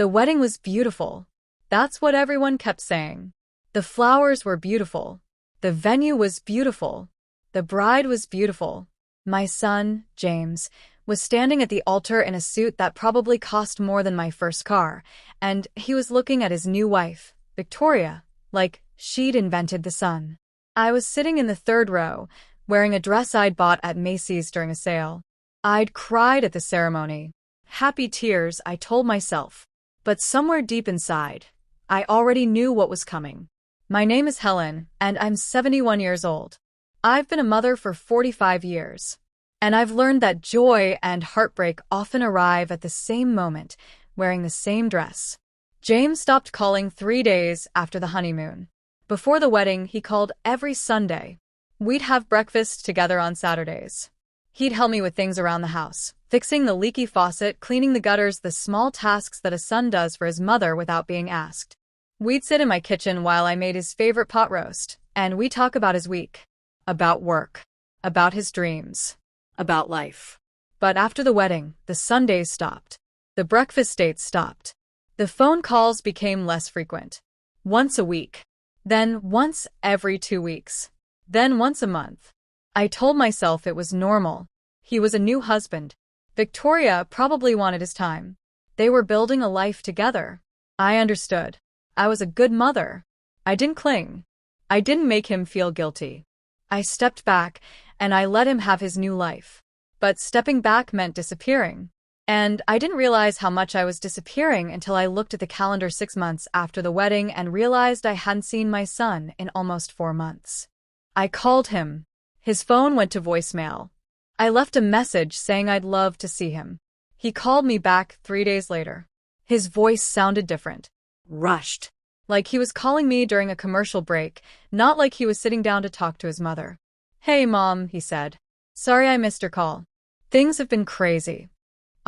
The wedding was beautiful. That's what everyone kept saying. The flowers were beautiful. The venue was beautiful. The bride was beautiful. My son, James, was standing at the altar in a suit that probably cost more than my first car, and he was looking at his new wife, Victoria, like she'd invented the sun. I was sitting in the third row, wearing a dress I'd bought at Macy's during a sale. I'd cried at the ceremony. Happy tears, I told myself. But somewhere deep inside, I already knew what was coming. My name is Helen, and I'm 71 years old. I've been a mother for 45 years. And I've learned that joy and heartbreak often arrive at the same moment, wearing the same dress. James stopped calling 3 days after the honeymoon. Before the wedding, he called every Sunday. We'd have breakfast together on Saturdays. He'd help me with things around the house, fixing the leaky faucet, cleaning the gutters, the small tasks that a son does for his mother without being asked. We'd sit in my kitchen while I made his favorite pot roast, and we'd talk about his week, about work, about his dreams, about life. But after the wedding, the Sundays stopped. The breakfast dates stopped. The phone calls became less frequent. Once a week. Then once every 2 weeks. Then once a month. I told myself it was normal. He was a new husband. Victoria probably wanted his time. They were building a life together. I understood. I was a good mother. I didn't cling. I didn't make him feel guilty. I stepped back, and I let him have his new life. But stepping back meant disappearing. And I didn't realize how much I was disappearing until I looked at the calendar 6 months after the wedding and realized I hadn't seen my son in almost 4 months. I called him. His phone went to voicemail. I left a message saying I'd love to see him. He called me back 3 days later. His voice sounded different. Rushed. Like he was calling me during a commercial break, not like he was sitting down to talk to his mother. "Hey, Mom," he said. "Sorry I missed your call. Things have been crazy."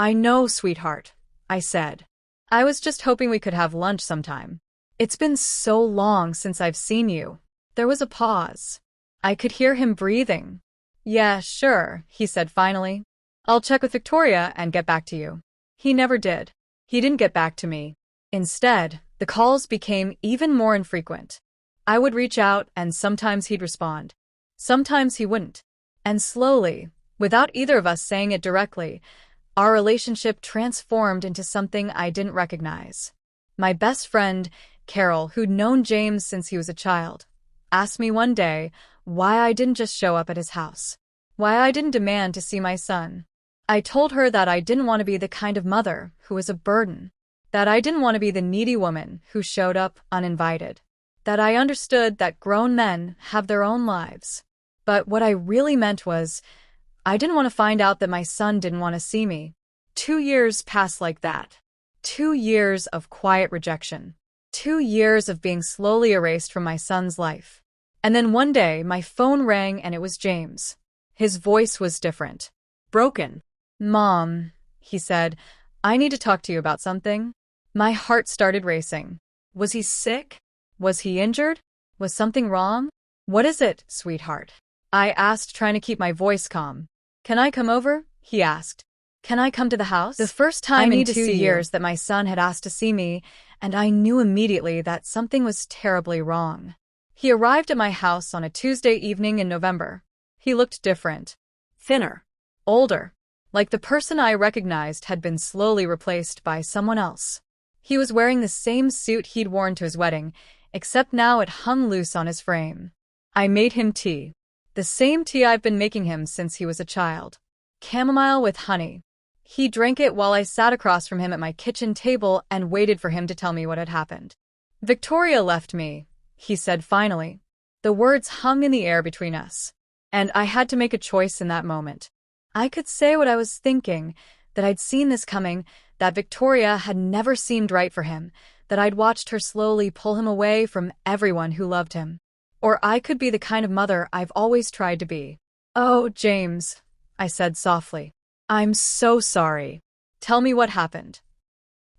"I know, sweetheart," I said. "I was just hoping we could have lunch sometime. It's been so long since I've seen you." There was a pause. I could hear him breathing. "Yeah, sure," he said finally. "I'll check with Victoria and get back to you." He never did. He didn't get back to me. Instead, the calls became even more infrequent. I would reach out, and sometimes he'd respond. Sometimes he wouldn't. And slowly, without either of us saying it directly, our relationship transformed into something I didn't recognize. My best friend, Carol, who'd known James since he was a child, asked me one day why I didn't just show up at his house, why I didn't demand to see my son. I told her that I didn't want to be the kind of mother who was a burden, that I didn't want to be the needy woman who showed up uninvited, that I understood that grown men have their own lives. But what I really meant was, I didn't want to find out that my son didn't want to see me. 2 years passed like that. 2 years of quiet rejection. 2 years of being slowly erased from my son's life. And then one day, my phone rang and it was James. His voice was different. Broken. "Mom," he said, "I need to talk to you about something." My heart started racing. Was he sick? Was he injured? Was something wrong? "What is it, sweetheart?" I asked, trying to keep my voice calm. "Can I come over?" he asked. "Can I come to the house?" The first time in 2 years that my son had asked to see me, and I knew immediately that something was terribly wrong. He arrived at my house on a Tuesday evening in November. He looked different. Thinner. Older. Like the person I recognized had been slowly replaced by someone else. He was wearing the same suit he'd worn to his wedding, except now it hung loose on his frame. I made him tea. The same tea I've been making him since he was a child. Chamomile with honey. He drank it while I sat across from him at my kitchen table and waited for him to tell me what had happened. "Victoria left me," he said finally. The words hung in the air between us, and I had to make a choice in that moment. I could say what I was thinking, that I'd seen this coming, that Victoria had never seemed right for him, that I'd watched her slowly pull him away from everyone who loved him. Or I could be the kind of mother I've always tried to be. "Oh, James," I said softly. "I'm so sorry. Tell me what happened."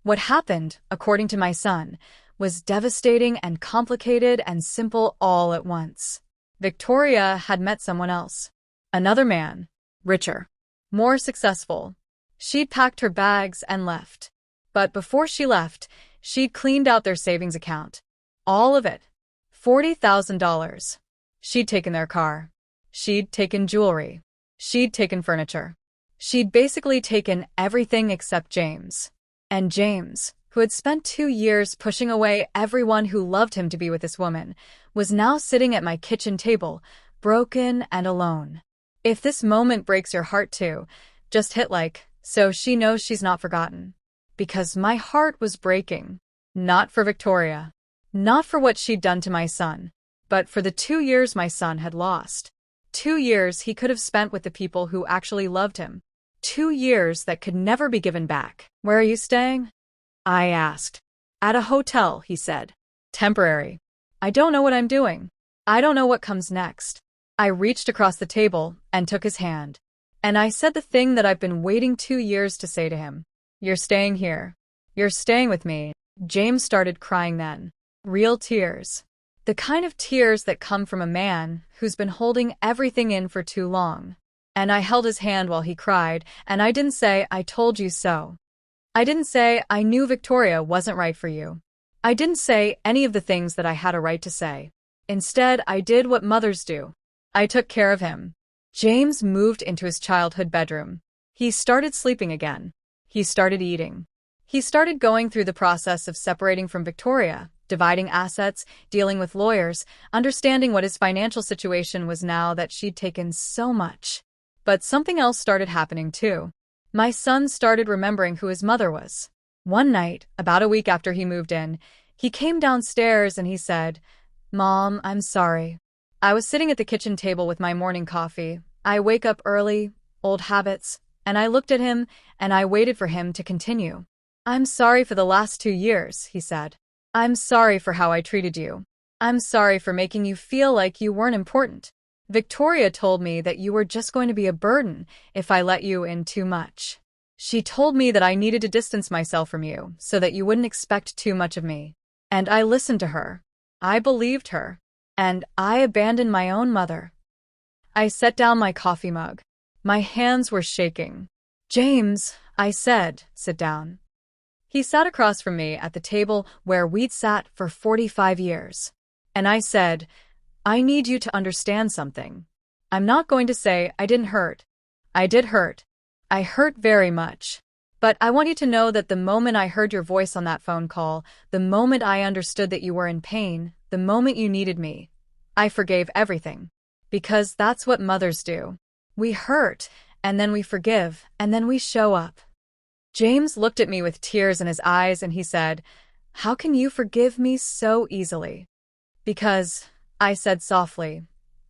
What happened, according to my son, was devastating and complicated and simple all at once. Victoria had met someone else. Another man. Richer. More successful. She'd packed her bags and left. But before she left, she'd cleaned out their savings account. All of it. $40,000. She'd taken their car. She'd taken jewelry. She'd taken furniture. She'd basically taken everything except James. And James, who had spent 2 years pushing away everyone who loved him to be with this woman, was now sitting at my kitchen table, broken and alone. If this moment breaks your heart too, just hit like, so she knows she's not forgotten. Because my heart was breaking. Not for Victoria. Not for what she'd done to my son. But for the 2 years my son had lost. 2 years he could have spent with the people who actually loved him. 2 years that could never be given back. Where are you staying? I asked. At a hotel, he said. Temporary. I don't know what I'm doing. I don't know what comes next. I reached across the table and took his hand. And I said the thing that I've been waiting 2 years to say to him. You're staying here. You're staying with me. James started crying then. Real tears. The kind of tears that come from a man who's been holding everything in for too long. And I held his hand while he cried, and I didn't say, I told you so. I didn't say, I knew Victoria wasn't right for you. I didn't say any of the things that I had a right to say. Instead, I did what mothers do. I took care of him. James moved into his childhood bedroom. He started sleeping again. He started eating. He started going through the process of separating from Victoria, dividing assets, dealing with lawyers, understanding what his financial situation was now that she'd taken so much. But something else started happening too. My son started remembering who his mother was. One night, about a week after he moved in, he came downstairs and he said, Mom, I'm sorry. I was sitting at the kitchen table with my morning coffee. I wake up early, old habits, and I looked at him and I waited for him to continue. I'm sorry for the last 2 years, he said. I'm sorry for how I treated you. I'm sorry for making you feel like you weren't important. Victoria told me that you were just going to be a burden if I let you in too much. She told me that I needed to distance myself from you so that you wouldn't expect too much of me. And I listened to her. I believed her. And I abandoned my own mother. I set down my coffee mug. My hands were shaking. James, I said, sit down. He sat across from me at the table where we'd sat for 45 years. And I said, I need you to understand something. I'm not going to say I didn't hurt. I did hurt. I hurt very much. But I want you to know that the moment I heard your voice on that phone call, the moment I understood that you were in pain, the moment you needed me, I forgave everything. Because that's what mothers do. We hurt, and then we forgive, and then we show up. James looked at me with tears in his eyes and he said, How can you forgive me so easily? Because, I said softly,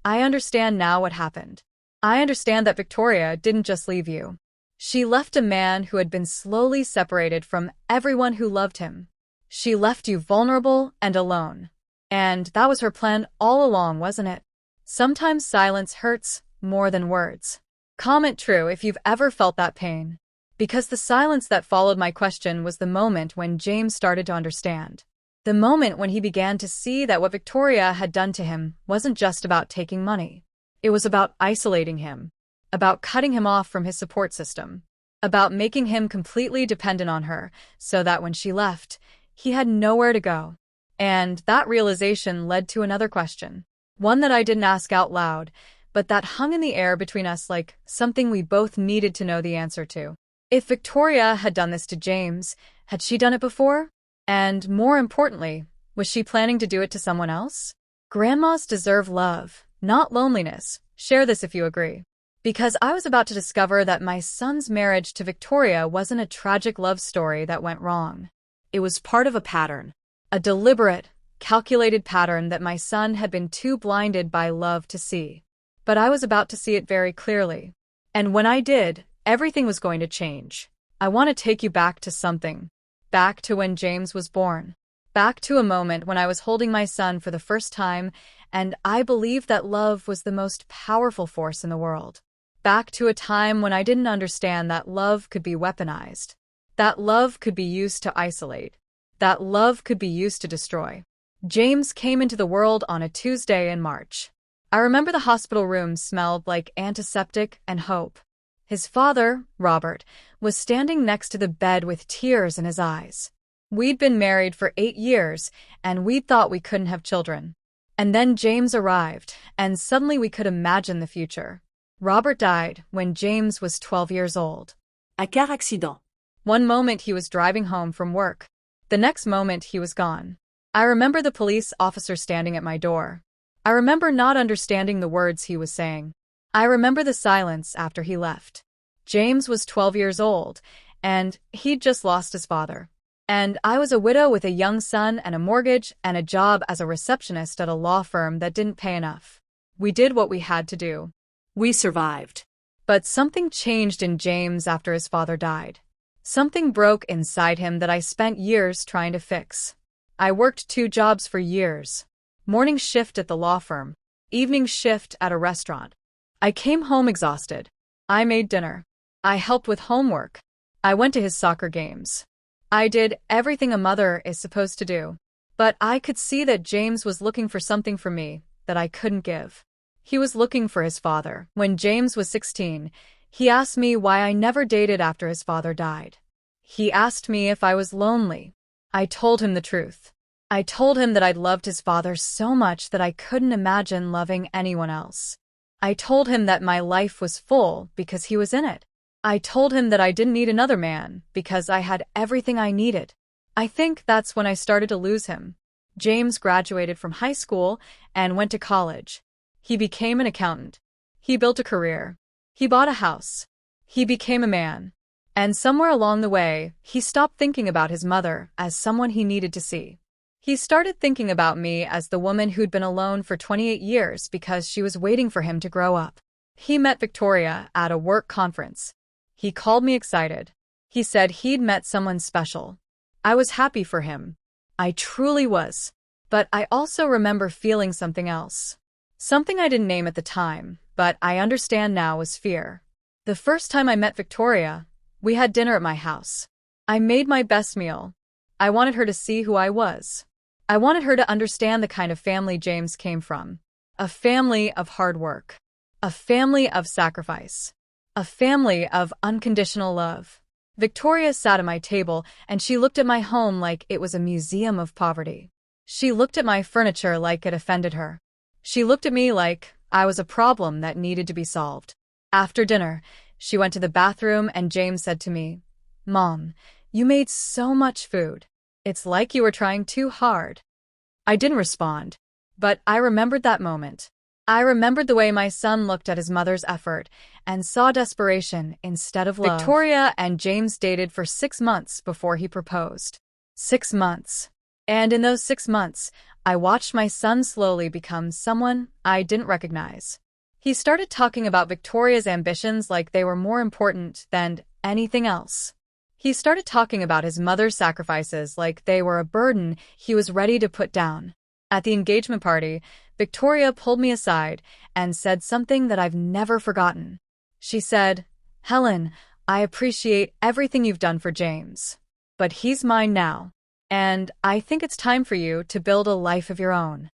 I understand now what happened. I understand that Victoria didn't just leave you. She left a man who had been slowly separated from everyone who loved him. She left you vulnerable and alone. And that was her plan all along, wasn't it? Sometimes silence hurts more than words. Comment true if you've ever felt that pain. Because the silence that followed my question was the moment when James started to understand. The moment when he began to see that what Victoria had done to him wasn't just about taking money. It was about isolating him, about cutting him off from his support system, about making him completely dependent on her so that when she left, he had nowhere to go. And that realization led to another question, one that I didn't ask out loud, but that hung in the air between us like something we both needed to know the answer to. If Victoria had done this to James, had she done it before? And more importantly, was she planning to do it to someone else? Grandmas deserve love, not loneliness. Share this if you agree. Because I was about to discover that my son's marriage to Victoria wasn't a tragic love story that went wrong. It was part of a pattern, a deliberate, calculated pattern that my son had been too blinded by love to see. But I was about to see it very clearly. And when I did, everything was going to change. I want to take you back to something. Back to when James was born. Back to a moment when I was holding my son for the first time, and I believed that love was the most powerful force in the world. Back to a time when I didn't understand that love could be weaponized. That love could be used to isolate. That love could be used to destroy. James came into the world on a Tuesday in March. I remember the hospital room smelled like antiseptic and hope. His father, Robert, was standing next to the bed with tears in his eyes. We'd been married for 8 years, and we thought we couldn't have children. And then James arrived, and suddenly we could imagine the future. Robert died when James was 12 years old. À car accident. One moment he was driving home from work. The next moment he was gone. I remember the police officer standing at my door. I remember not understanding the words he was saying. I remember the silence after he left. James was 12 years old, and he'd just lost his father. And I was a widow with a young son and a mortgage and a job as a receptionist at a law firm that didn't pay enough. We did what we had to do. We survived. But something changed in James after his father died. Something broke inside him that I spent years trying to fix. I worked 2 jobs for years. Morning shift at the law firm, evening shift at a restaurant. I came home exhausted. I made dinner. I helped with homework. I went to his soccer games. I did everything a mother is supposed to do. But I could see that James was looking for something from me that I couldn't give. He was looking for his father. When James was 16, he asked me why I never dated after his father died. He asked me if I was lonely. I told him the truth. I told him that I'd loved his father so much that I couldn't imagine loving anyone else. I told him that my life was full because he was in it. I told him that I didn't need another man because I had everything I needed. I think that's when I started to lose him. James graduated from high school and went to college. He became an accountant. He built a career. He bought a house. He became a man. And somewhere along the way, he stopped thinking about his mother as someone he needed to see. He started thinking about me as the woman who'd been alone for 28 years because she was waiting for him to grow up. He met Victoria at a work conference. He called me excited. He said he'd met someone special. I was happy for him. I truly was. But I also remember feeling something else. Something I didn't name at the time, but I understand now was fear. The first time I met Victoria, we had dinner at my house. I made my best meal. I wanted her to see who I was. I wanted her to understand the kind of family James came from. A family of hard work. A family of sacrifice. A family of unconditional love. Victoria sat at my table and she looked at my home like it was a museum of poverty. She looked at my furniture like it offended her. She looked at me like I was a problem that needed to be solved. After dinner, she went to the bathroom and James said to me, "Mom, you made so much food. It's like you were trying too hard." I didn't respond, but I remembered that moment. I remembered the way my son looked at his mother's effort and saw desperation instead of love. Victoria and James dated for 6 months before he proposed. 6 months. And in those 6 months, I watched my son slowly become someone I didn't recognize. He started talking about Victoria's ambitions like they were more important than anything else. He started talking about his mother's sacrifices like they were a burden he was ready to put down. At the engagement party, Victoria pulled me aside and said something that I've never forgotten. She said, "Helen, I appreciate everything you've done for James. But he's mine now. And I think it's time for you to build a life of your own."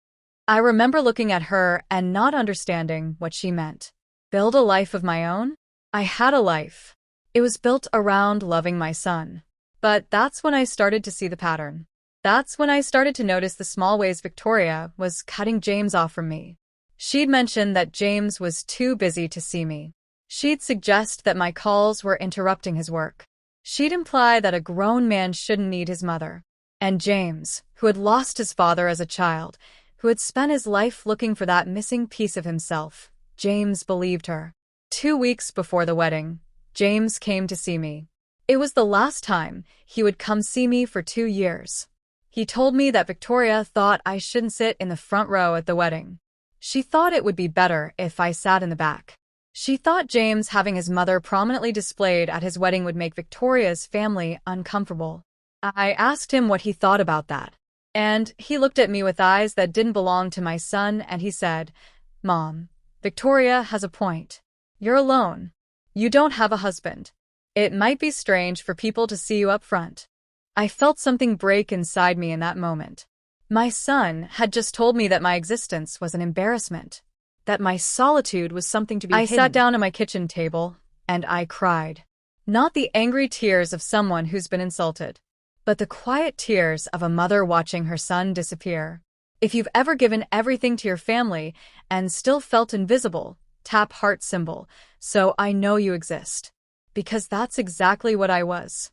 I remember looking at her and not understanding what she meant. Build a life of my own? I had a life. It was built around loving my son. But that's when I started to see the pattern. That's when I started to notice the small ways Victoria was cutting James off from me. She'd mention that James was too busy to see me. She'd suggest that my calls were interrupting his work. She'd imply that a grown man shouldn't need his mother. And James, who had lost his father as a child, who had spent his life looking for that missing piece of himself, James believed her. 2 weeks before the wedding, James came to see me. It was the last time he would come see me for 2 years. He told me that Victoria thought I shouldn't sit in the front row at the wedding. She thought it would be better if I sat in the back. She thought James having his mother prominently displayed at his wedding would make Victoria's family uncomfortable. I asked him what he thought about that. And he looked at me with eyes that didn't belong to my son and he said, "Mom, Victoria has a point. You're alone. You don't have a husband. It might be strange for people to see you up front." I felt something break inside me in that moment. My son had just told me that my existence was an embarrassment, that my solitude was something to be hidden. I sat down at my kitchen table, and I cried. Not the angry tears of someone who's been insulted, but the quiet tears of a mother watching her son disappear. If you've ever given everything to your family and still felt invisible, tap heart symbol, so I know you exist. Because that's exactly what I was.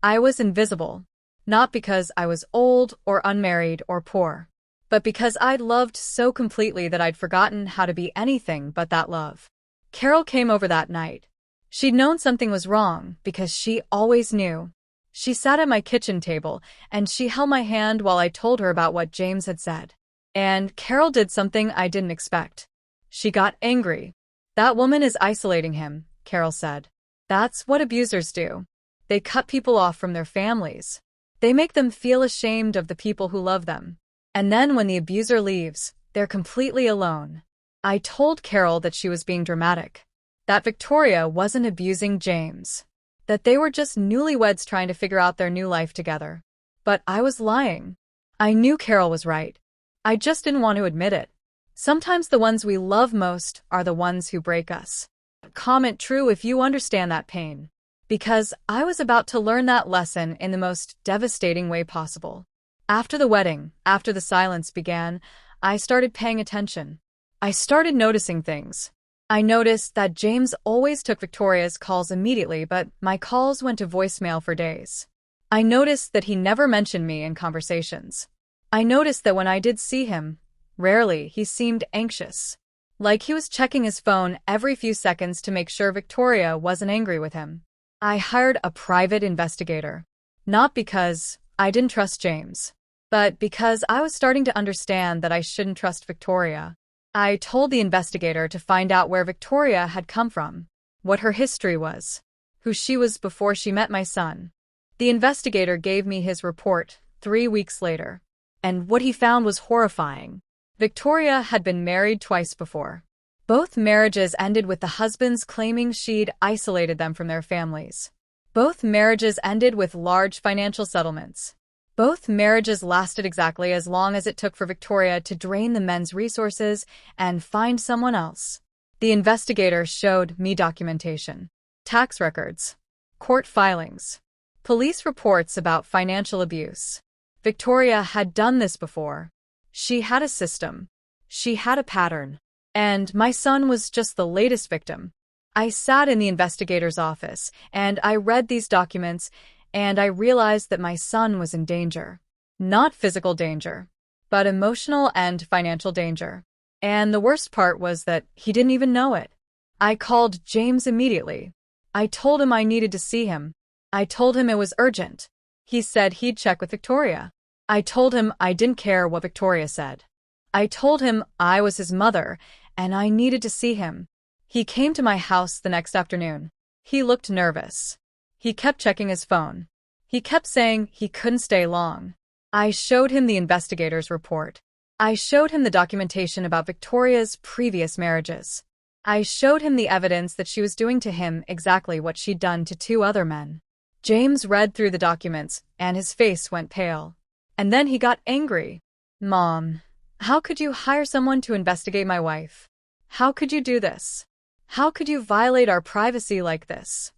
I was invisible. Not because I was old or unmarried or poor, but because I'd loved so completely that I'd forgotten how to be anything but that love. Carol came over that night. She'd known something was wrong because she always knew. She sat at my kitchen table and she held my hand while I told her about what James had said. And Carol did something I didn't expect. She got angry. That woman is isolating him, Carol said. That's what abusers do. They cut people off from their families. They make them feel ashamed of the people who love them. And then when the abuser leaves, they're completely alone. I told Carol that she was being dramatic. That Victoria wasn't abusing James. That they were just newlyweds trying to figure out their new life together. But I was lying. I knew Carol was right. I just didn't want to admit it. Sometimes the ones we love most are the ones who break us. Comment true if you understand that pain. Because I was about to learn that lesson in the most devastating way possible. After the wedding, after the silence began, I started paying attention. I started noticing things. I noticed that James always took Victoria's calls immediately, but my calls went to voicemail for days. I noticed that he never mentioned me in conversations. I noticed that when I did see him, rarely, he seemed anxious. Like he was checking his phone every few seconds to make sure Victoria wasn't angry with him. I hired a private investigator. Not because I didn't trust James, but because I was starting to understand that I shouldn't trust Victoria. I told the investigator to find out where Victoria had come from, what her history was, who she was before she met my son. The investigator gave me his report 3 weeks later, and what he found was horrifying. Victoria had been married twice before. Both marriages ended with the husbands claiming she'd isolated them from their families. Both marriages ended with large financial settlements. Both marriages lasted exactly as long as it took for Victoria to drain the men's resources and find someone else. The investigator showed me documentation, tax records, court filings, police reports about financial abuse. Victoria had done this before. She had a system. She had a pattern. And my son was just the latest victim. I sat in the investigator's office, and I read these documents, and I realized that my son was in danger. Not physical danger, but emotional and financial danger. And the worst part was that he didn't even know it. I called James immediately. I told him I needed to see him. I told him it was urgent. He said he'd check with Victoria. I told him I didn't care what Victoria said. I told him I was his mother, and I needed to see him. He came to my house the next afternoon. He looked nervous. He kept checking his phone. He kept saying he couldn't stay long. I showed him the investigator's report. I showed him the documentation about Victoria's previous marriages. I showed him the evidence that she was doing to him exactly what she'd done to 2 other men. James read through the documents, and his face went pale. And then he got angry. Mom, how could you hire someone to investigate my wife? How could you do this? How could you violate our privacy like this?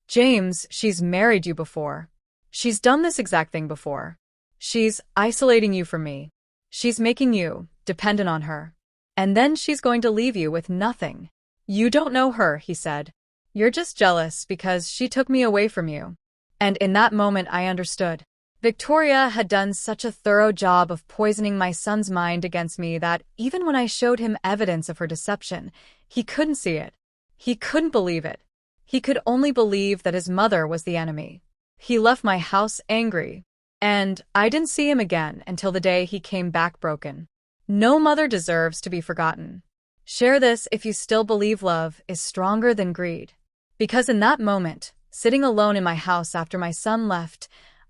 James, she's married you before. She's done this exact thing before. She's isolating you from me. She's making you dependent on her. And then she's going to leave you with nothing. You don't know her, he said. You're just jealous because she took me away from you. And in that moment I understood. Victoria had done such a thorough job of poisoning my son's mind against me that even when I showed him evidence of her deception, he couldn't see it. He couldn't believe it. He could only believe that his mother was the enemy. He left my house angry. And I didn't see him again until the day he came back broken. No mother deserves to be forgotten. Share this if you still believe love is stronger than greed. Because in that moment, sitting alone in my house after my son left,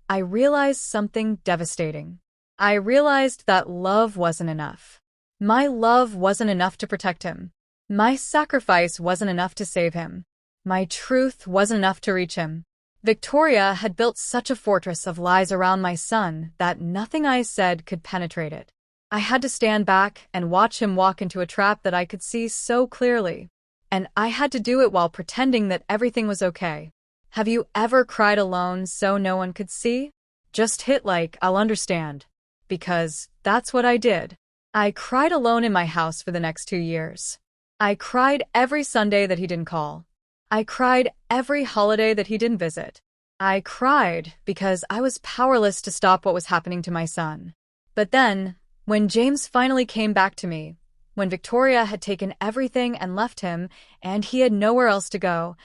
I realized something devastating. I realized that love wasn't enough. My love wasn't enough to protect him. My sacrifice wasn't enough to save him. My truth wasn't enough to reach him. Victoria had built such a fortress of lies around my son that nothing I said could penetrate it. I had to stand back and watch him walk into a trap that I could see so clearly. And I had to do it while pretending that everything was okay. Have you ever cried alone so no one could see? Just hit like, I'll understand. Because that's what I did. I cried alone in my house for the next 2 years. I cried every Sunday that he didn't call. I cried every holiday that he didn't visit. I cried because I was powerless to stop what was happening to my son. But then, when James finally came back to me, when Victoria had taken everything and left him, and he had nowhere else to go,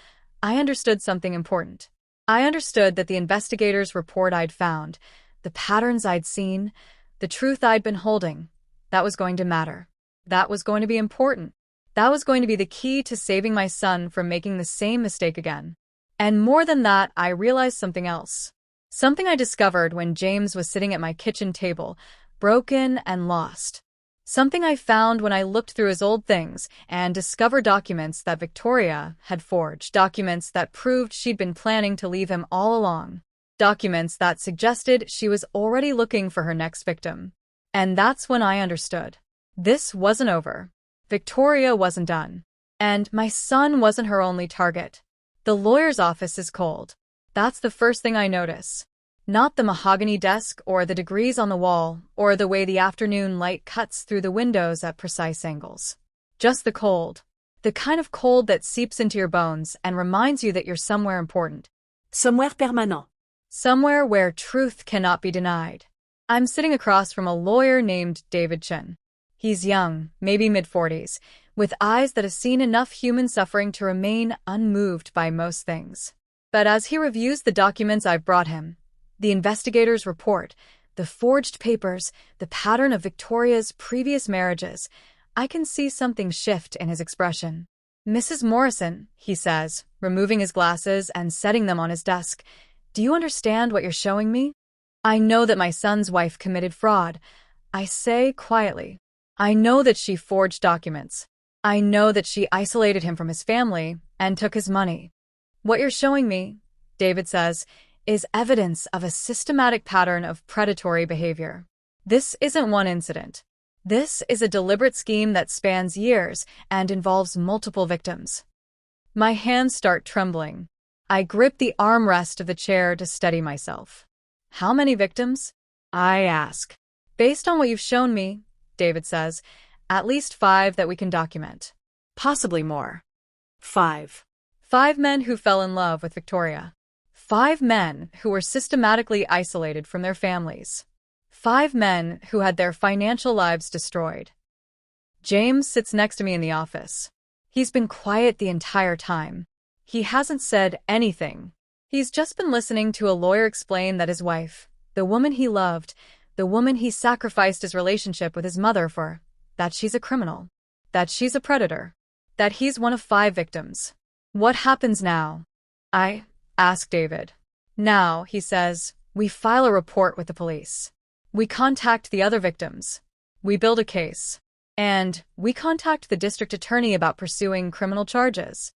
I understood something important. I understood that the investigators' report I'd found, the patterns I'd seen, the truth I'd been holding, that was going to matter. That was going to be important. That was going to be the key to saving my son from making the same mistake again. And more than that, I realized something else. Something I discovered when James was sitting at my kitchen table, broken and lost. Something I found when I looked through his old things and discovered documents that Victoria had forged, documents that proved she'd been planning to leave him all along, documents that suggested she was already looking for her next victim. And that's when I understood. This wasn't over. Victoria wasn't done. And my son wasn't her only target. The lawyer's office is cold. That's the first thing I notice. Not the mahogany desk or the degrees on the wall or the way the afternoon light cuts through the windows at precise angles. Just the cold. The kind of cold that seeps into your bones and reminds you that you're somewhere important. Somewhere permanent. Somewhere where truth cannot be denied. I'm sitting across from a lawyer named David Chen. He's young, maybe mid-40s, with eyes that have seen enough human suffering to remain unmoved by most things. But as he reviews the documents I've brought him, the investigator's report, the forged papers, the pattern of Victoria's previous marriages, I can see something shift in his expression. "Mrs. Morrison," he says, removing his glasses and setting them on his desk, "do you understand what you're showing me? I know that my son's wife committed fraud," I say quietly. "I know that she forged documents. I know that she isolated him from his family and took his money. What you're showing me," David says, "is evidence of a systematic pattern of predatory behavior. This isn't one incident. This is a deliberate scheme that spans years and involves multiple victims." My hands start trembling. I grip the armrest of the chair to steady myself. "How many victims?" I ask. "Based on what you've shown me," David says, "at least 5 that we can document. Possibly more. 5. 5 men who fell in love with Victoria. 5 men who were systematically isolated from their families. 5 men who had their financial lives destroyed." James sits next to me in the office. He's been quiet the entire time. He hasn't said anything. He's just been listening to a lawyer explain that his wife, the woman he loved, the woman he sacrificed his relationship with his mother for, that she's a criminal, that she's a predator, that he's one of 5 victims. "What happens now?" I ask David. "Now," he says, "we file a report with the police. We contact the other victims. We build a case. And we contact the district attorney about pursuing criminal charges."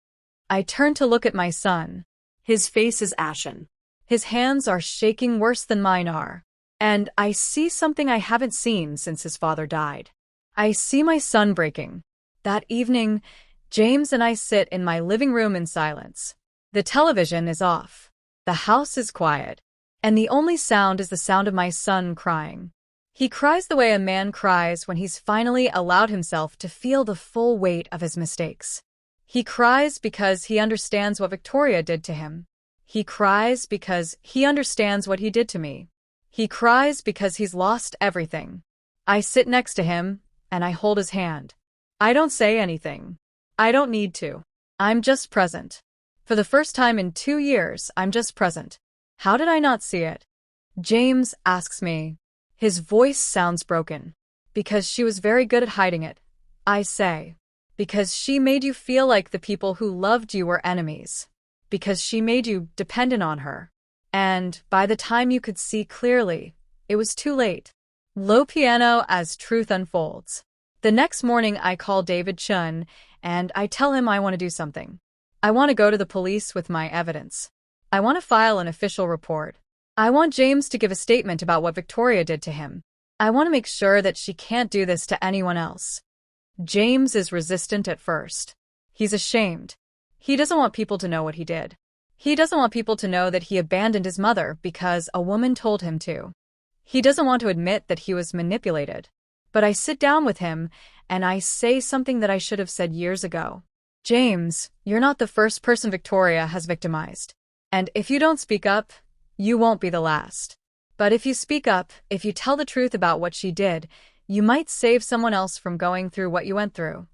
I turn to look at my son. His face is ashen. His hands are shaking worse than mine are. And I see something I haven't seen since his father died. I see my son breaking. That evening, James and I sit in my living room in silence. The television is off. The house is quiet. And the only sound is the sound of my son crying. He cries the way a man cries when he's finally allowed himself to feel the full weight of his mistakes. He cries because he understands what Victoria did to him. He cries because he understands what he did to me. He cries because he's lost everything. I sit next to him, and I hold his hand. I don't say anything. I don't need to. I'm just present. For the first time in 2 years, I'm just present. How did I not see it? James asks me. His voice sounds broken. "Because she was very good at hiding it," I say. "Because she made you feel like the people who loved you were enemies. Because she made you dependent on her. And by the time you could see clearly, it was too late." Low piano as truth unfolds. The next morning I call David Chun, and I tell him I want to do something. I want to go to the police with my evidence. I want to file an official report. I want James to give a statement about what Victoria did to him. I want to make sure that she can't do this to anyone else. James is resistant at first. He's ashamed. He doesn't want people to know what he did. He doesn't want people to know that he abandoned his mother because a woman told him to. He doesn't want to admit that he was manipulated. But I sit down with him and I say something that I should have said years ago. James, you're not the first person Victoria has victimized. And if you don't speak up, you won't be the last. But if you speak up, if you tell the truth about what she did, you might save someone else from going through what you went through.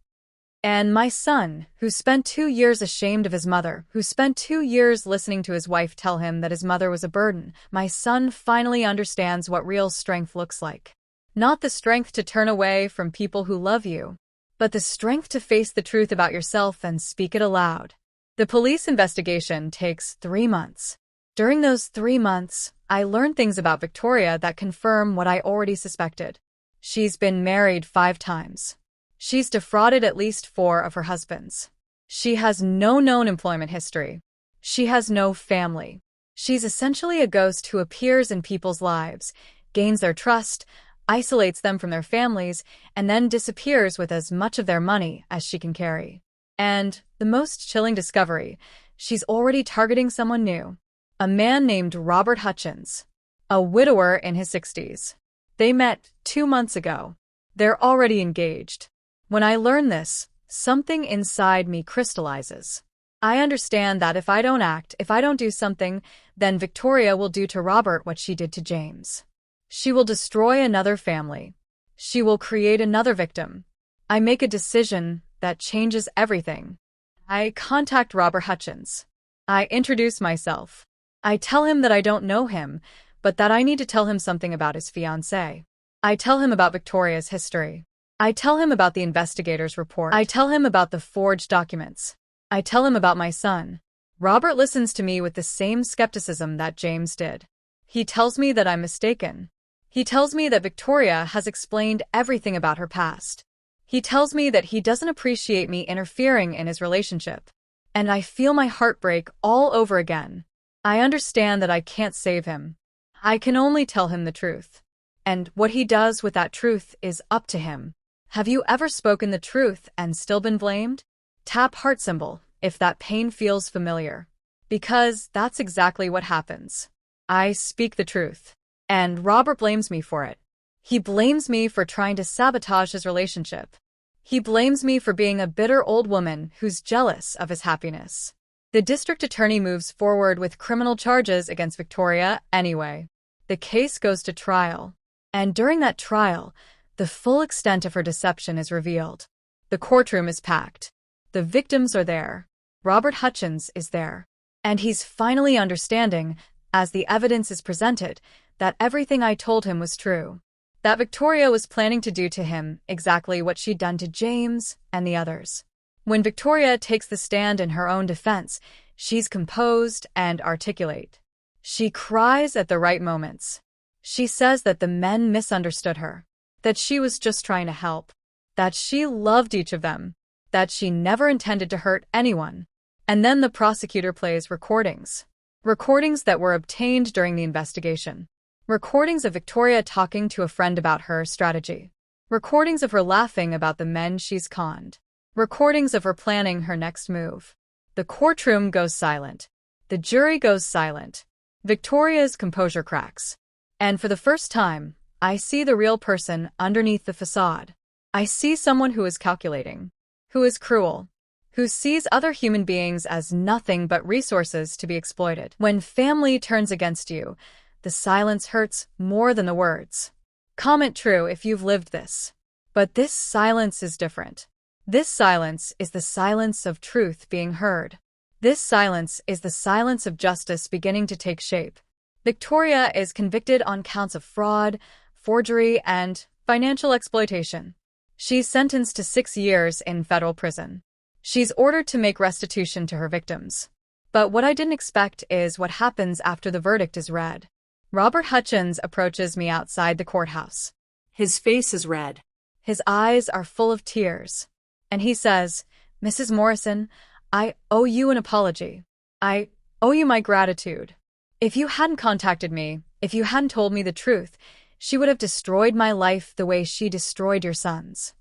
And my son, who spent 2 years ashamed of his mother, who spent 2 years listening to his wife tell him that his mother was a burden, my son finally understands what real strength looks like. Not the strength to turn away from people who love you, but the strength to face the truth about yourself and speak it aloud. The police investigation takes 3 months. During those 3 months, I learned things about Victoria that confirm what I already suspected. She's been married 5 times. She's defrauded at least 4 of her husbands. She has no known employment history. She has no family. She's essentially a ghost who appears in people's lives, gains their trust, isolates them from their families, and then disappears with as much of their money as she can carry. And, the most chilling discovery, she's already targeting someone new. A man named Robert Hutchins, a widower in his 60s. They met 2 months ago. They're already engaged. When I learn this, something inside me crystallizes. I understand that if I don't act, if I don't do something, then Victoria will do to Robert what she did to James. She will destroy another family. She will create another victim. I make a decision that changes everything. I contact Robert Hutchins. I introduce myself. I tell him that I don't know him, but that I need to tell him something about his fiancée. I tell him about Victoria's history. I tell him about the investigator's report. I tell him about the forged documents. I tell him about my son. Robert listens to me with the same skepticism that James did. He tells me that I'm mistaken. He tells me that Victoria has explained everything about her past. He tells me that he doesn't appreciate me interfering in his relationship. And I feel my heart break all over again. I understand that I can't save him. I can only tell him the truth. And what he does with that truth is up to him. Have you ever spoken the truth and still been blamed? Tap heart symbol if that pain feels familiar. Because that's exactly what happens. I speak the truth. And Robert blames me for it. He blames me for trying to sabotage his relationship. He blames me for being a bitter old woman who's jealous of his happiness. The district attorney moves forward with criminal charges against Victoria anyway. The case goes to trial. And during that trial, the full extent of her deception is revealed. The courtroom is packed. The victims are there. Robert Hutchins is there. And he's finally understanding, as the evidence is presented, that everything I told him was true. That Victoria was planning to do to him exactly what she'd done to James and the others. When Victoria takes the stand in her own defense, she's composed and articulate. She cries at the right moments. She says that the men misunderstood her. That she was just trying to help, that she loved each of them, that she never intended to hurt anyone. And then the prosecutor plays recordings. Recordings that were obtained during the investigation. Recordings of Victoria talking to a friend about her strategy. Recordings of her laughing about the men she's conned. Recordings of her planning her next move. The courtroom goes silent. The jury goes silent. Victoria's composure cracks. And for the first time, I see the real person underneath the facade. I see someone who is calculating, who is cruel, who sees other human beings as nothing but resources to be exploited. When family turns against you, the silence hurts more than the words. Comment true if you've lived this. But this silence is different. This silence is the silence of truth being heard. This silence is the silence of justice beginning to take shape. Victoria is convicted on counts of fraud, forgery, and financial exploitation. She's sentenced to 6 years in federal prison. She's ordered to make restitution to her victims. But what I didn't expect is what happens after the verdict is read. Robert Hutchins approaches me outside the courthouse. His face is red. His eyes are full of tears. And he says, "Mrs. Morrison, I owe you an apology. I owe you my gratitude. If you hadn't contacted me, if you hadn't told me the truth, she would have destroyed my life the way she destroyed your son's."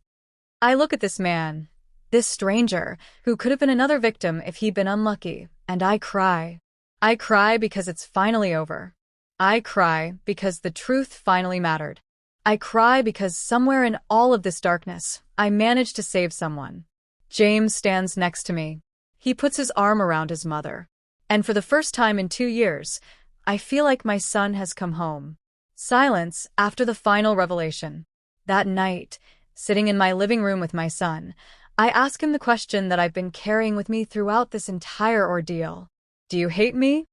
I look at this man, This stranger, who could have been another victim if he'd been unlucky, and I cry. I cry because it's finally over. I cry because the truth finally mattered. I cry because somewhere in all of this darkness, I managed to save someone. James stands next to me. He puts his arm around his mother. And for the first time in 2 years, I feel like my son has come home. Silence after the final revelation. That night, sitting in my living room with my son, I ask him the question that I've been carrying with me throughout this entire ordeal. Do you hate me?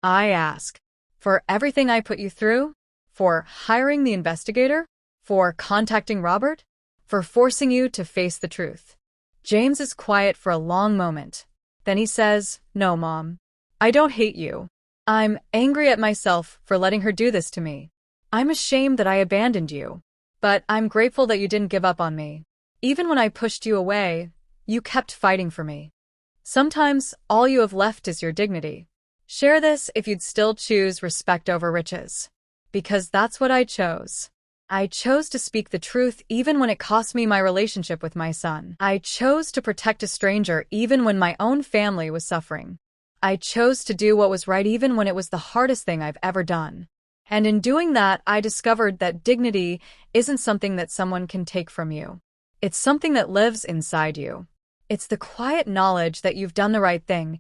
I ask. For everything I put you through? For hiring the investigator? For contacting Robert? For forcing you to face the truth? James is quiet for a long moment. Then he says, "No, Mom. I don't hate you. I'm angry at myself for letting her do this to me. I'm ashamed that I abandoned you. But I'm grateful that you didn't give up on me. Even when I pushed you away, you kept fighting for me. Sometimes all you have left is your dignity. Share this if you'd still choose respect over riches. Because that's what I chose. I chose to speak the truth even when it cost me my relationship with my son. I chose to protect a stranger even when my own family was suffering. I chose to do what was right even when it was the hardest thing I've ever done. And in doing that, I discovered that dignity isn't something that someone can take from you. It's something that lives inside you. It's the quiet knowledge that you've done the right thing,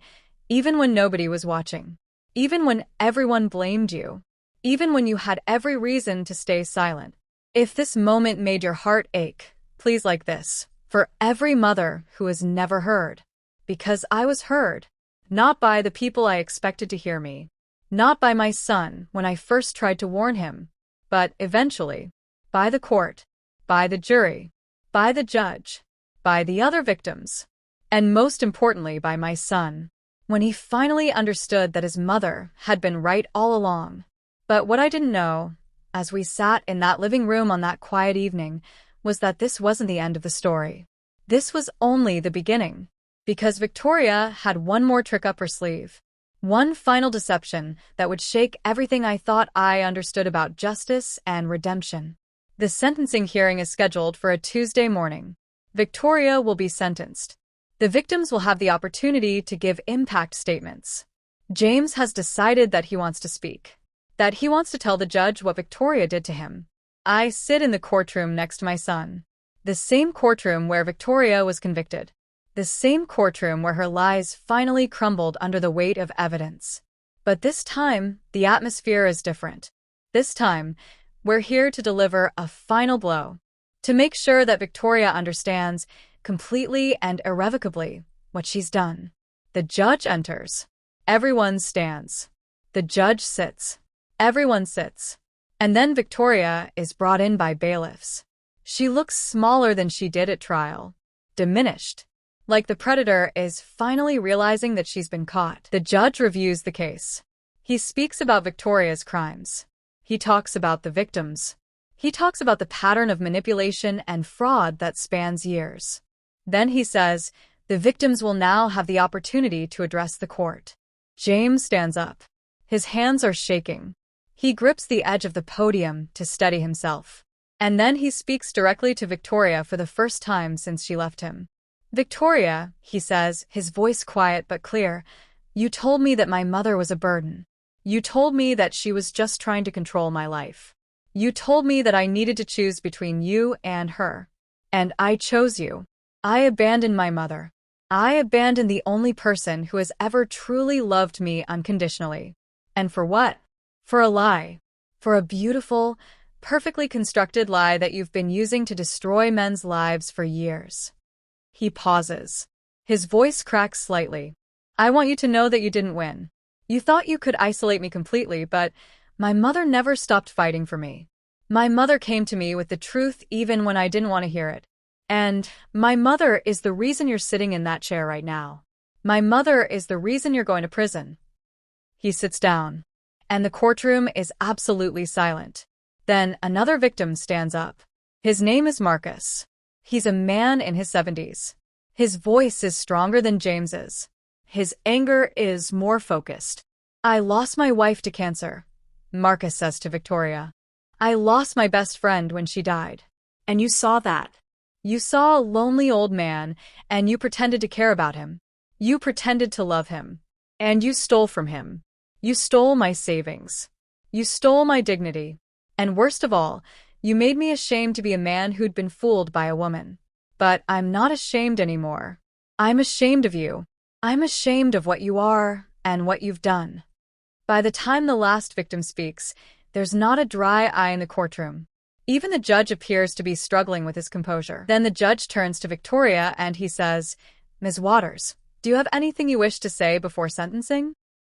even when nobody was watching. Even when everyone blamed you. Even when you had every reason to stay silent. If this moment made your heart ache, please like this. For every mother who has never heard. Because I was heard. Not by the people I expected to hear me. Not by my son when I first tried to warn him. But eventually, by the court, by the jury, by the judge, by the other victims, and most importantly by my son, when he finally understood that his mother had been right all along. But what I didn't know, as we sat in that living room on that quiet evening, was that this wasn't the end of the story. This was only the beginning. Because Victoria had one more trick up her sleeve. One final deception that would shake everything I thought I understood about justice and redemption. The sentencing hearing is scheduled for a Tuesday morning. Victoria will be sentenced. The victims will have the opportunity to give impact statements. James has decided that he wants to speak. That he wants to tell the judge what Victoria did to him. I sit in the courtroom next to my son. The same courtroom where Victoria was convicted. The same courtroom where her lies finally crumbled under the weight of evidence. But this time, the atmosphere is different. This time, we're here to deliver a final blow. To make sure that Victoria understands, completely and irrevocably, what she's done. The judge enters. Everyone stands. The judge sits. Everyone sits. And then Victoria is brought in by bailiffs. She looks smaller than she did at trial. Diminished. Like the predator is finally realizing that she's been caught. The judge reviews the case. He speaks about Victoria's crimes. He talks about the victims. He talks about the pattern of manipulation and fraud that spans years. Then he says, the victims will now have the opportunity to address the court. James stands up. His hands are shaking. He grips the edge of the podium to steady himself. And then he speaks directly to Victoria for the first time since she left him. Victoria, he says, his voice quiet but clear, you told me that my mother was a burden. You told me that she was just trying to control my life. You told me that I needed to choose between you and her. And I chose you. I abandoned my mother. I abandoned the only person who has ever truly loved me unconditionally. And for what? For a lie. For a beautiful, perfectly constructed lie that you've been using to destroy men's lives for years. He pauses. His voice cracks slightly. I want you to know that you didn't win. You thought you could isolate me completely, but my mother never stopped fighting for me. My mother came to me with the truth even when I didn't want to hear it. And my mother is the reason you're sitting in that chair right now. My mother is the reason you're going to prison. He sits down, and the courtroom is absolutely silent. Then another victim stands up. His name is Marcus. He's a man in his 70s. His voice is stronger than James's. His anger is more focused. I lost my wife to cancer, Marcus says to Victoria. I lost my best friend when she died. And you saw that. You saw a lonely old man, and you pretended to care about him. You pretended to love him. And you stole from him. You stole my savings. You stole my dignity. And worst of all, you made me ashamed to be a man who'd been fooled by a woman. But I'm not ashamed anymore. I'm ashamed of you. I'm ashamed of what you are and what you've done. By the time the last victim speaks, there's not a dry eye in the courtroom. Even the judge appears to be struggling with his composure. Then the judge turns to Victoria and he says, "Ms. Waters, do you have anything you wish to say before sentencing?"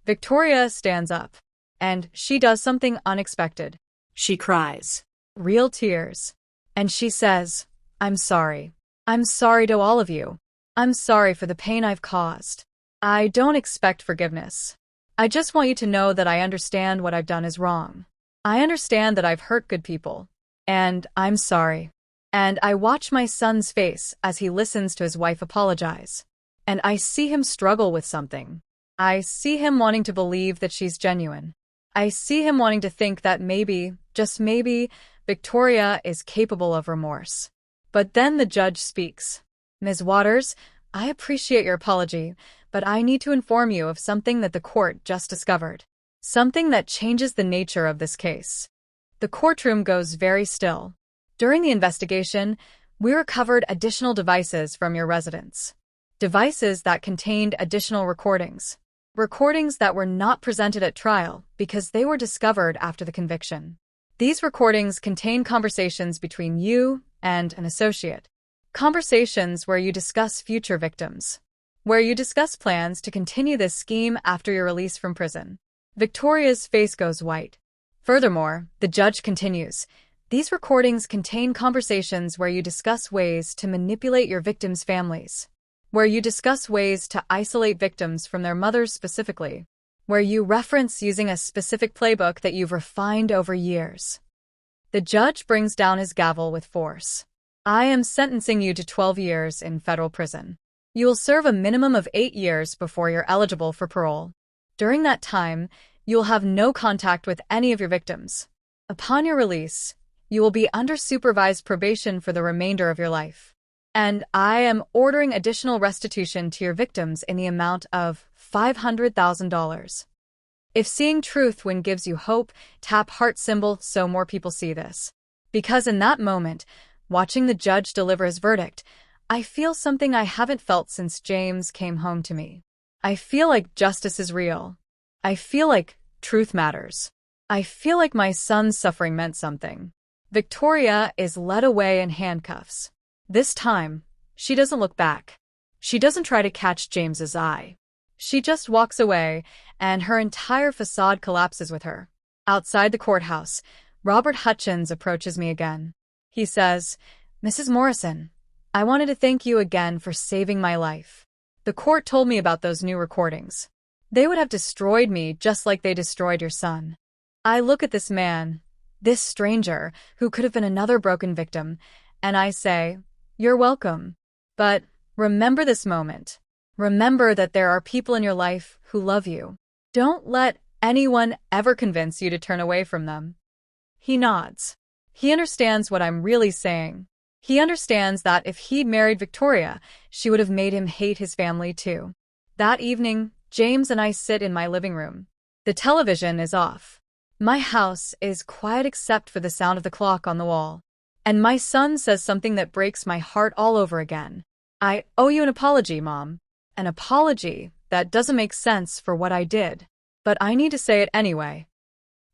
Victoria stands up, and she does something unexpected. She cries. Real tears. And she says, "I'm sorry. I'm sorry to all of you. I'm sorry for the pain I've caused. I don't expect forgiveness. I just want you to know that I understand what I've done is wrong. I understand that I've hurt good people. And I'm sorry." And I watch my son's face as he listens to his wife apologize. And I see him struggle with something. I see him wanting to believe that she's genuine. I see him wanting to think that maybe, just maybe, Victoria is capable of remorse. But then the judge speaks. "Ms. Waters, I appreciate your apology, but I need to inform you of something that the court just discovered. Something that changes the nature of this case." The courtroom goes very still. During the investigation, we recovered additional devices from your residence. Devices that contained additional recordings. Recordings that were not presented at trial because they were discovered after the conviction. These recordings contain conversations between you and an associate. Conversations where you discuss future victims. Where you discuss plans to continue this scheme after your release from prison. Victoria's face goes white. Furthermore, the judge continues, "These recordings contain conversations where you discuss ways to manipulate your victims' families. Where you discuss ways to isolate victims from their mothers specifically. Where you reference using a specific playbook that you've refined over years." The judge brings down his gavel with force. "I am sentencing you to 12 years in federal prison. You will serve a minimum of 8 years before you're eligible for parole. During that time, you will have no contact with any of your victims. Upon your release, you will be under supervised probation for the remainder of your life. And I am ordering additional restitution to your victims in the amount of $500,000. If seeing truth when gives you hope, tap heart symbol so more people see this." Because in that moment, watching the judge deliver his verdict, I feel something I haven't felt since James came home to me. I feel like justice is real. I feel like truth matters. I feel like my son's suffering meant something. Victoria is led away in handcuffs. This time, she doesn't look back. She doesn't try to catch James's eye. She just walks away, and her entire facade collapses with her. Outside the courthouse, Robert Hutchins approaches me again. He says, "Mrs. Morrison, I wanted to thank you again for saving my life. The court told me about those new recordings. They would have destroyed me just like they destroyed your son." I look at this man, this stranger, who could have been another broken victim, and I say, "You're welcome. But remember this moment. Remember that there are people in your life who love you. Don't let anyone ever convince you to turn away from them." He nods. He understands what I'm really saying. He understands that if he'd married Victoria, she would have made him hate his family too. That evening, James and I sit in my living room. The television is off. My house is quiet except for the sound of the clock on the wall. And my son says something that breaks my heart all over again. "I owe you an apology, Mom. An apology that doesn't make sense for what I did. But I need to say it anyway."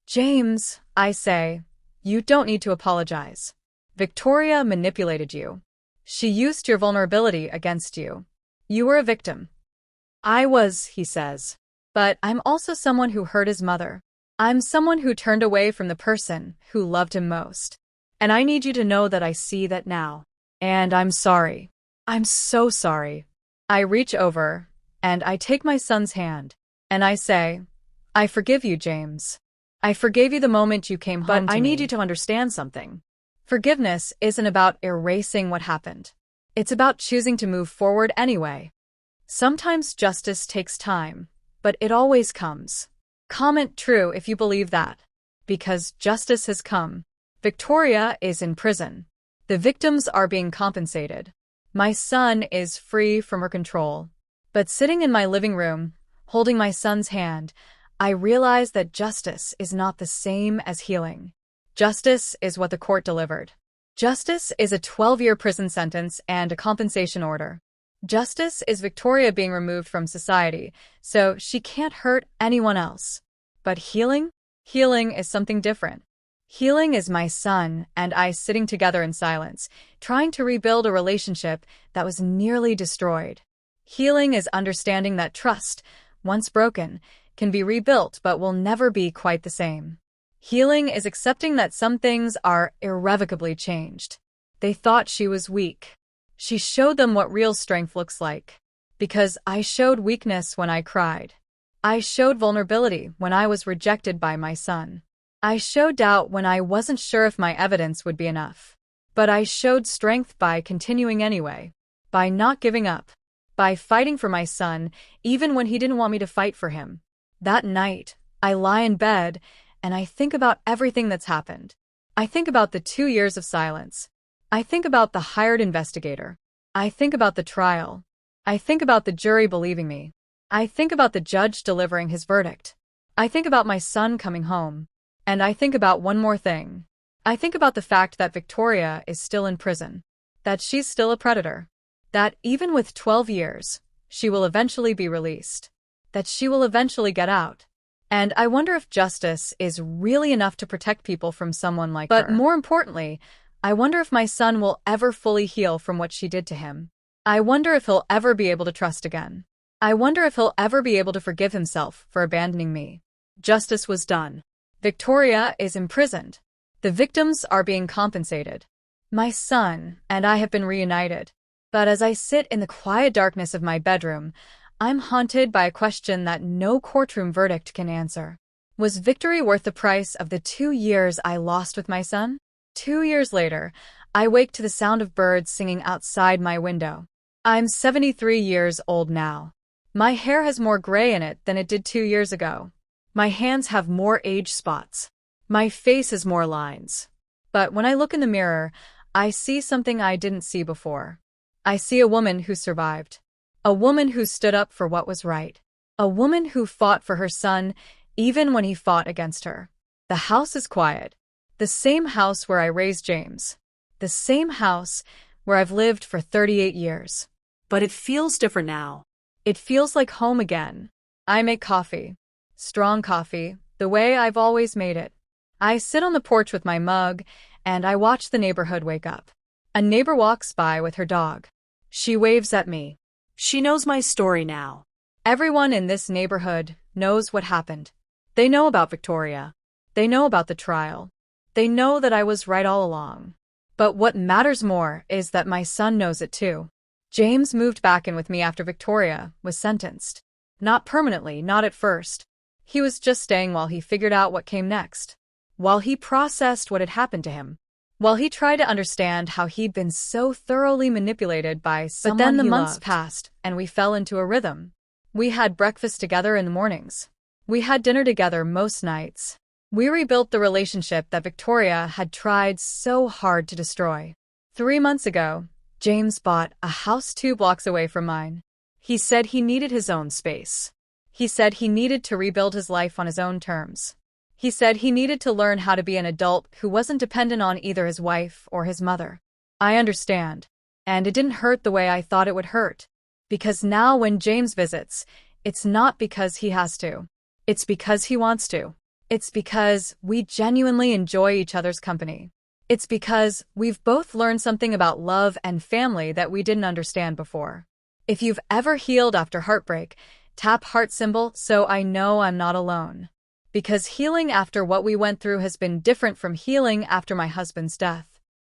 "James," I say, "you don't need to apologize. Victoria manipulated you. She used your vulnerability against you. You were a victim." "I was," he says. "But I'm also someone who hurt his mother. I'm someone who turned away from the person who loved him most. And I need you to know that I see that now. And I'm sorry. I'm so sorry." I reach over, and I take my son's hand, and I say, "I forgive you, James. I forgave you the moment you came home to me. But I need you to understand something. Forgiveness isn't about erasing what happened. It's about choosing to move forward anyway. Sometimes justice takes time, but it always comes." Comment true if you believe that. Because justice has come. Victoria is in prison. The victims are being compensated. My son is free from her control. But sitting in my living room, holding my son's hand, I realize that justice is not the same as healing. Justice is what the court delivered. Justice is a 12-year prison sentence and a compensation order. Justice is Victoria being removed from society, so she can't hurt anyone else. But healing? Healing is something different. Healing is my son and I sitting together in silence, trying to rebuild a relationship that was nearly destroyed. Healing is understanding that trust, once broken, can be rebuilt but will never be quite the same. Healing is accepting that some things are irrevocably changed. They thought she was weak. She showed them what real strength looks like. Because I showed weakness when I cried. I showed vulnerability when I was rejected by my son. I showed doubt when I wasn't sure if my evidence would be enough. But I showed strength by continuing anyway. By not giving up. By fighting for my son, even when he didn't want me to fight for him. That night, I lie in bed, and I think about everything that's happened. I think about the 2 years of silence. I think about the hired investigator. I think about the trial. I think about the jury believing me. I think about the judge delivering his verdict. I think about my son coming home. And I think about one more thing. I think about the fact that Victoria is still in prison. That she's still a predator. That even with 12 years, she will eventually be released. That she will eventually get out. And I wonder if justice is really enough to protect people from someone like her. But more importantly, I wonder if my son will ever fully heal from what she did to him. I wonder if he'll ever be able to trust again. I wonder if he'll ever be able to forgive himself for abandoning me. Justice was done. Victoria is imprisoned. The victims are being compensated. My son and I have been reunited. But as I sit in the quiet darkness of my bedroom, I'm haunted by a question that no courtroom verdict can answer. Was victory worth the price of the 2 years I lost with my son? 2 years later, I wake to the sound of birds singing outside my window. I'm 73 years old now. My hair has more gray in it than it did 2 years ago. My hands have more age spots. My face has more lines. But when I look in the mirror, I see something I didn't see before. I see a woman who survived. A woman who stood up for what was right. A woman who fought for her son, even when he fought against her. The house is quiet. The same house where I raised James. The same house where I've lived for 38 years. But it feels different now. It feels like home again. I make coffee. Strong coffee, the way I've always made it. I sit on the porch with my mug, and I watch the neighborhood wake up. A neighbor walks by with her dog. She waves at me. She knows my story now. Everyone in this neighborhood knows what happened. They know about Victoria. They know about the trial. They know that I was right all along. But what matters more is that my son knows it too. James moved back in with me after Victoria was sentenced. Not permanently, not at first. He was just staying while he figured out what came next. While he processed what had happened to him. While he tried to understand how he'd been so thoroughly manipulated by someone he loved. But then the months passed, and we fell into a rhythm. We had breakfast together in the mornings. We had dinner together most nights. We rebuilt the relationship that Victoria had tried so hard to destroy. 3 months ago, James bought a house 2 blocks away from mine. He said he needed his own space. He said he needed to rebuild his life on his own terms. He said he needed to learn how to be an adult who wasn't dependent on either his wife or his mother. I understand. And it didn't hurt the way I thought it would hurt. Because now when James visits, it's not because he has to. It's because he wants to. It's because we genuinely enjoy each other's company. It's because we've both learned something about love and family that we didn't understand before. If you've ever healed after heartbreak, tap heart symbol so I know I'm not alone. Because healing after what we went through has been different from healing after my husband's death.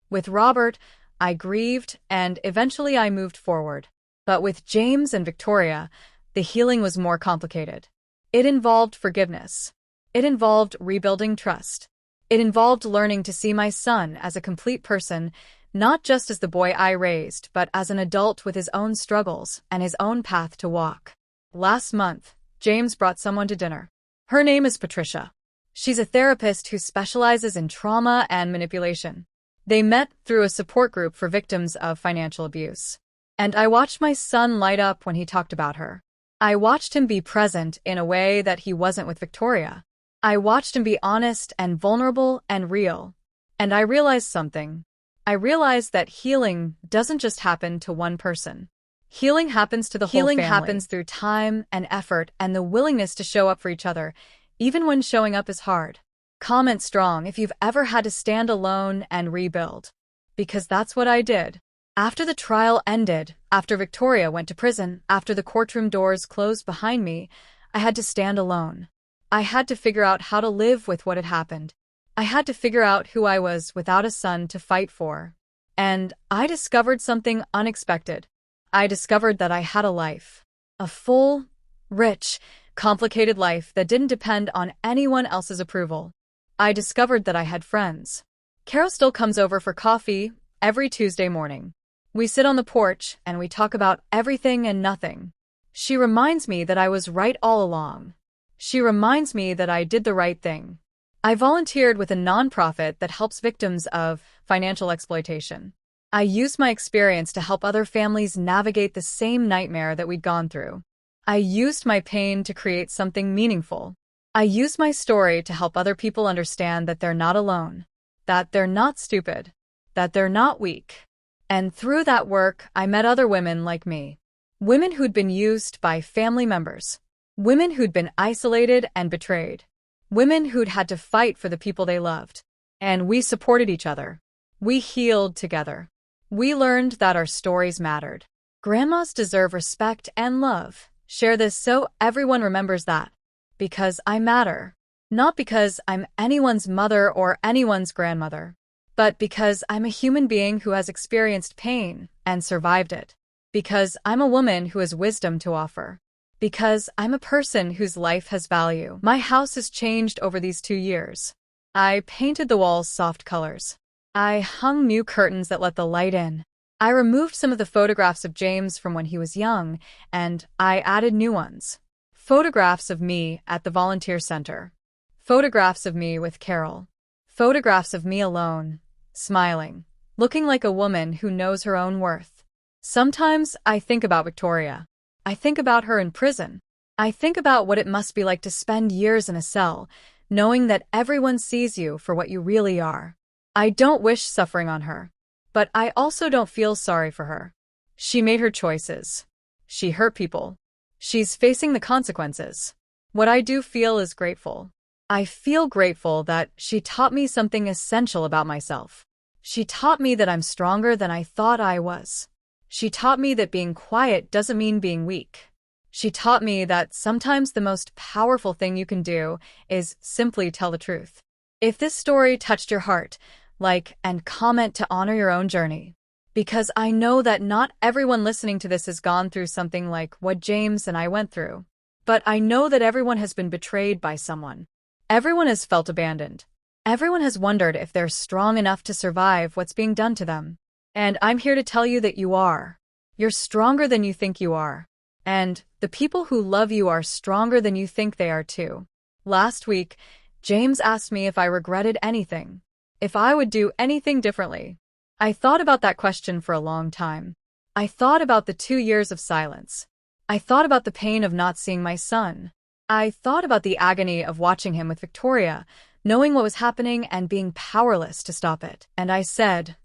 With Robert, I grieved and eventually I moved forward. But with James and Victoria, the healing was more complicated. It involved forgiveness. It involved rebuilding trust. It involved learning to see my son as a complete person, not just as the boy I raised, but as an adult with his own struggles and his own path to walk. Last month, James brought someone to dinner. Her name is Patricia. She's a therapist who specializes in trauma and manipulation. They met through a support group for victims of financial abuse. And I watched my son light up when he talked about her. I watched him be present in a way that he wasn't with Victoria. I watched him be honest and vulnerable and real. And I realized something. I realized that healing doesn't just happen to one person. Healing happens to the whole family. Healing happens through time and effort and the willingness to show up for each other, even when showing up is hard. Comment strong if you've ever had to stand alone and rebuild. Because that's what I did. After the trial ended, after Victoria went to prison, after the courtroom doors closed behind me, I had to stand alone. I had to figure out how to live with what had happened. I had to figure out who I was without a son to fight for. And I discovered something unexpected. I discovered that I had a life. A full, rich, complicated life that didn't depend on anyone else's approval. I discovered that I had friends. Carol still comes over for coffee every Tuesday morning. We sit on the porch and we talk about everything and nothing. She reminds me that I was right all along. She reminds me that I did the right thing. I volunteered with a nonprofit that helps victims of financial exploitation. I used my experience to help other families navigate the same nightmare that we'd gone through. I used my pain to create something meaningful. I used my story to help other people understand that they're not alone, that they're not stupid, that they're not weak. And through that work, I met other women like me. Women who'd been used by family members. Women who'd been isolated and betrayed. Women who'd had to fight for the people they loved. And we supported each other. We healed together. We learned that our stories mattered. Grandmas deserve respect and love. Share this so everyone remembers that. Because I matter. Not because I'm anyone's mother or anyone's grandmother, but because I'm a human being who has experienced pain and survived it. Because I'm a woman who has wisdom to offer. Because I'm a person whose life has value. My house has changed over these 2 years. I painted the walls soft colors. I hung new curtains that let the light in. I removed some of the photographs of James from when he was young, and I added new ones. Photographs of me at the volunteer center. Photographs of me with Carol. Photographs of me alone, smiling, looking like a woman who knows her own worth. Sometimes I think about Victoria. I think about her in prison. I think about what it must be like to spend years in a cell, knowing that everyone sees you for what you really are. I don't wish suffering on her, but I also don't feel sorry for her. She made her choices. She hurt people. She's facing the consequences. What I do feel is grateful. I feel grateful that she taught me something essential about myself. She taught me that I'm stronger than I thought I was. She taught me that being quiet doesn't mean being weak. She taught me that sometimes the most powerful thing you can do is simply tell the truth. If this story touched your heart, like and comment to honor your own journey. Because I know that not everyone listening to this has gone through something like what James and I went through. But I know that everyone has been betrayed by someone. Everyone has felt abandoned. Everyone has wondered if they're strong enough to survive what's being done to them. And I'm here to tell you that you are. You're stronger than you think you are. And the people who love you are stronger than you think they are too. Last week, James asked me if I regretted anything. If I would do anything differently. I thought about that question for a long time. I thought about the 2 years of silence. I thought about the pain of not seeing my son. I thought about the agony of watching him with Victoria, knowing what was happening and being powerless to stop it. And I said,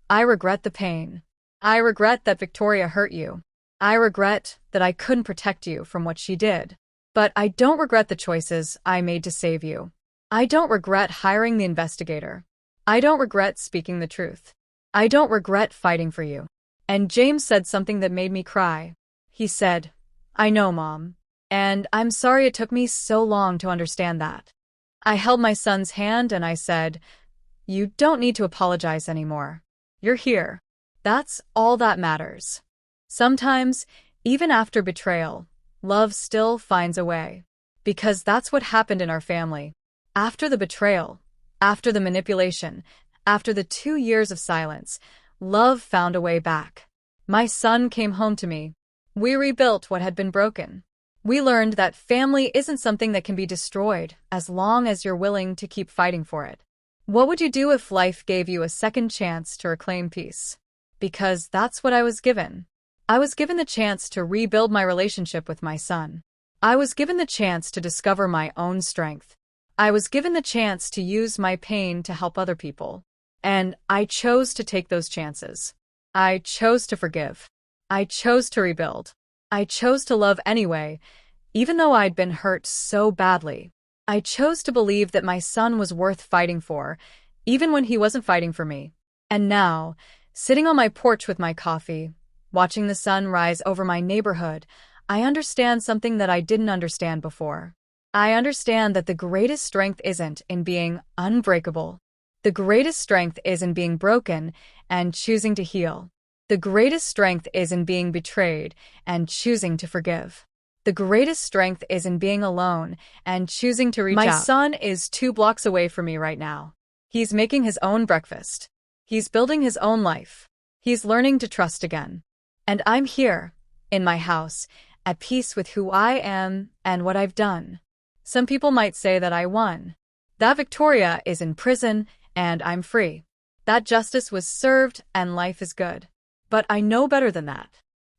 I regret the pain. I regret that Victoria hurt you. I regret that I couldn't protect you from what she did. But I don't regret the choices I made to save you. I don't regret hiring the investigator. I don't regret speaking the truth. I don't regret fighting for you. And James said something that made me cry. He said, I know, Mom. And I'm sorry it took me so long to understand that. I held my son's hand and I said, you don't need to apologize anymore. You're here. That's all that matters. Sometimes, even after betrayal, love still finds a way. Because that's what happened in our family. After the betrayal, after the manipulation, after the 2 years of silence, love found a way back. My son came home to me. We rebuilt what had been broken. We learned that family isn't something that can be destroyed as long as you're willing to keep fighting for it. What would you do if life gave you a second chance to reclaim peace? Because that's what I was given. I was given the chance to rebuild my relationship with my son. I was given the chance to discover my own strength. I was given the chance to use my pain to help other people. And I chose to take those chances. I chose to forgive. I chose to rebuild. I chose to love anyway, even though I'd been hurt so badly. I chose to believe that my son was worth fighting for, even when he wasn't fighting for me. And now, sitting on my porch with my coffee, watching the sun rise over my neighborhood, I understand something that I didn't understand before. I understand that the greatest strength isn't in being unbreakable. The greatest strength is in being broken and choosing to heal. The greatest strength is in being betrayed and choosing to forgive. The greatest strength is in being alone and choosing to reach out. My son is 2 blocks away from me right now. He's making his own breakfast. He's building his own life. He's learning to trust again. And I'm here, in my house, at peace with who I am and what I've done. Some people might say that I won. That Victoria is in prison and I'm free. That justice was served and life is good. But I know better than that.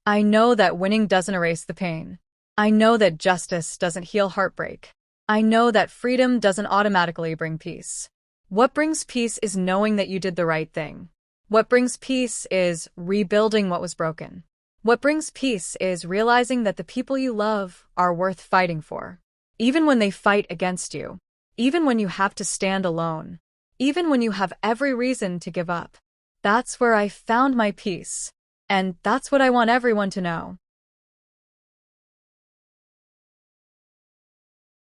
I know that winning doesn't erase the pain. I know that justice doesn't heal heartbreak. I know that freedom doesn't automatically bring peace. What brings peace is knowing that you did the right thing. What brings peace is rebuilding what was broken. What brings peace is realizing that the people you love are worth fighting for. Even when they fight against you. Even when you have to stand alone. Even when you have every reason to give up. That's where I found my peace. And that's what I want everyone to know.